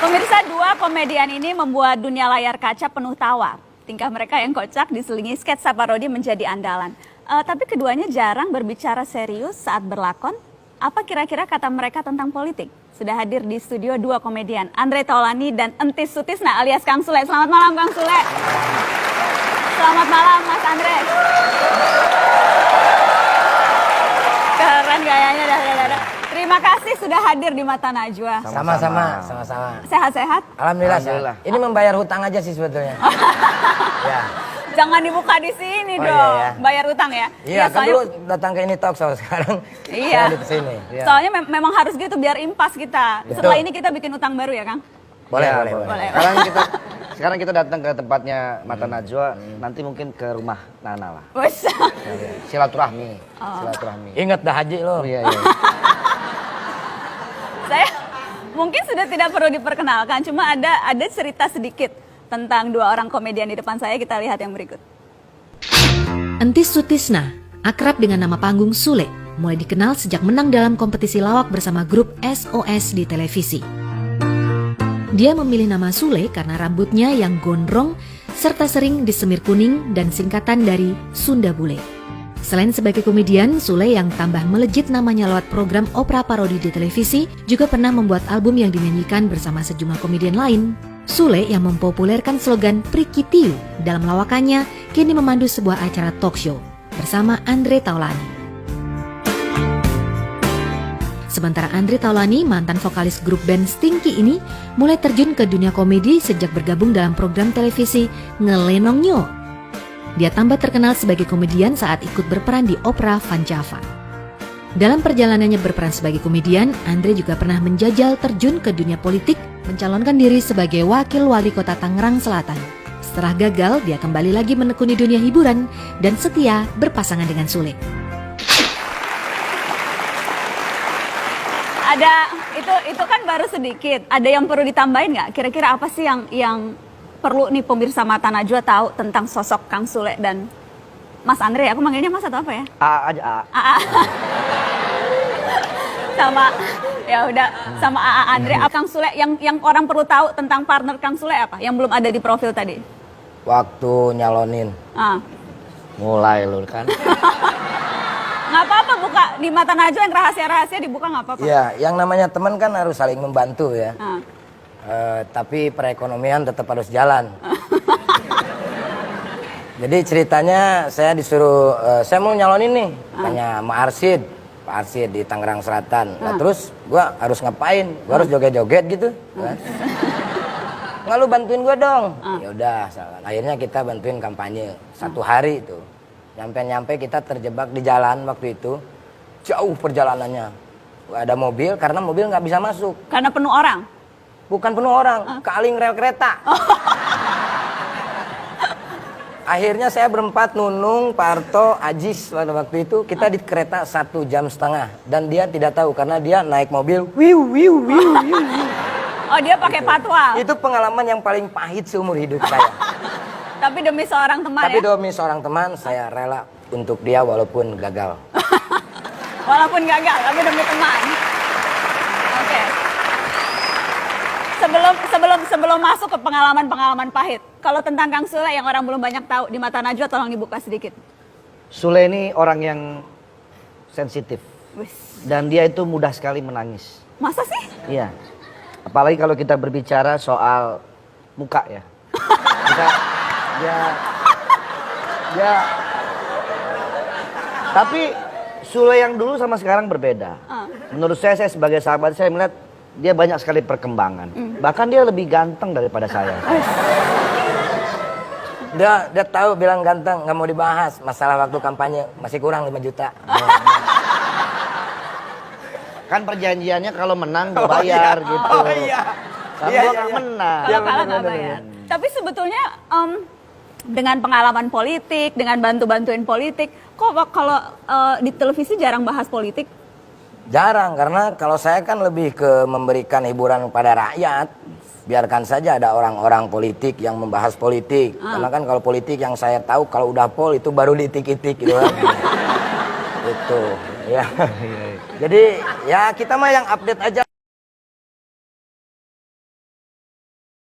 Pemirsa, dua komedian ini membuat dunia layar kaca penuh tawa. Tingkah mereka yang kocak diselingi sketsa parodi menjadi andalan. Tapi keduanya jarang berbicara serius saat berlakon. Apa kira-kira kata mereka tentang politik? Sudah hadir di studio dua komedian, Andre Taulany dan Entis Sutisna alias Kang Sule. Selamat malam Kang Sule. Selamat malam Mas Andre. Keren gayanya dah. Terima kasih sudah hadir di Mata Najwa. Sama-sama. Sehat-sehat? Alhamdulillah. Ini membayar hutang aja sih sebetulnya. Ya. Jangan dibuka di sini dong. Iya. Bayar utang ya. Iya, kan dulu datang ke ini talk show, sekarang iya. di sini. Iya. Soalnya memang harus gitu biar impas kita. Betul. Setelah ini kita bikin utang baru ya, Kang? Boleh. Sekarang kita datang ke tempatnya Mata Najwa, nanti mungkin ke rumah Nana lah. Silaturahmi. Ingat dah haji lo. Iya. Saya mungkin sudah tidak perlu diperkenalkan, cuma ada cerita sedikit tentang dua orang komedian di depan saya. Kita lihat yang berikut. Entis Sutisna, akrab dengan nama panggung Sule, mulai dikenal sejak menang dalam kompetisi lawak bersama grup SOS di televisi. Dia memilih nama Sule karena rambutnya yang gondrong serta sering disemir kuning dan singkatan dari Sunda Bule. Selain sebagai komedian, Sule yang tambah melejit namanya lewat program opera parodi di televisi juga pernah membuat album yang dinyanyikan bersama sejumlah komedian lain. Sule yang mempopulerkan slogan Prikitiu dalam lawakannya kini memandu sebuah acara talk show bersama Andre Taulany. Sementara Andre Taulany, mantan vokalis grup band Stinky ini, mulai terjun ke dunia komedi sejak bergabung dalam program televisi Ngelenong Nyo. Dia tambah terkenal sebagai komedian saat ikut berperan di opera Van Java. Dalam perjalanannya berperan sebagai komedian, Andre juga pernah menjajal terjun ke dunia politik, mencalonkan diri sebagai wakil wali kota Tangerang Selatan. Setelah gagal, dia kembali lagi menekuni dunia hiburan dan setia berpasangan dengan Sule. Ada itu kan baru sedikit. Ada yang perlu ditambahin nggak? Kira-kira apa sih yang perlu nih pemirsa Mata Najwa tahu tentang sosok Kang Sule dan Mas Andre? Aku manggilnya Mas atau apa ya? AA. Sama ya udah sama AA Andre. Kang Sule yang orang perlu tahu tentang partner Kang Sule apa? Yang belum ada di profil tadi. Waktu nyalonin. Mulai lu kan. Nggak apa-apa buka di Mata Najwa, yang rahasia-rahasia dibuka nggak apa-apa. Iya, yang namanya teman kan harus saling membantu ya. Tapi perekonomian tetap harus jalan. Jadi ceritanya saya disuruh, saya mau nyalonin nih, tanya sama Pak Arsid di Tangerang Selatan. Nah terus gua harus ngapain? Gua harus joget-joget gitu. Nggak, lu bantuin gua dong. Ya udah, akhirnya kita bantuin kampanye 1 hari itu. Nyampe kita terjebak di jalan waktu itu, jauh perjalanannya. Gak ada mobil karena mobil nggak bisa masuk. Karena penuh orang? Bukan penuh orang, kaling rel kereta. Akhirnya saya berempat, Nunung, Parto, Ajis waktu itu kita di kereta 1,5 jam dan dia tidak tahu karena dia naik mobil. Wiu. Oh dia pakai patwal. Itu pengalaman yang paling pahit seumur hidup saya. Tapi demi seorang teman Tapi demi seorang teman saya rela untuk dia walaupun gagal. Walaupun gagal, tapi demi teman. Oke. Sebelum masuk ke pengalaman pahit, kalau tentang Kang Sule yang orang belum banyak tahu di Mata Najwa, tolong dibuka sedikit. Sule ini orang yang sensitif. Dan dia itu mudah sekali menangis. Masa sih? Iya. Apalagi kalau kita berbicara soal muka ya. Dia tapi Sule yang dulu sama sekarang berbeda. Menurut saya sebagai sahabat, saya melihat dia banyak sekali perkembangan. Bahkan dia lebih ganteng daripada saya. Dia tahu bilang ganteng, nggak mau dibahas. Masalah waktu kampanye masih kurang 5 juta. Kan perjanjiannya kalau menang bayar gitu. Kan gua nggak menang. Kalau kalah nggak bayar. Tapi sebetulnya dengan pengalaman politik, dengan bantuin politik, kok kalau di televisi jarang bahas politik? Jarang, karena kalau saya kan lebih ke memberikan hiburan kepada rakyat. Biarkan saja ada orang-orang politik yang membahas politik. Karena kan kalau politik yang saya tahu kalau udah pol itu baru ditik-itik gitu kan. Itu ya. Jadi ya kita mah yang update aja.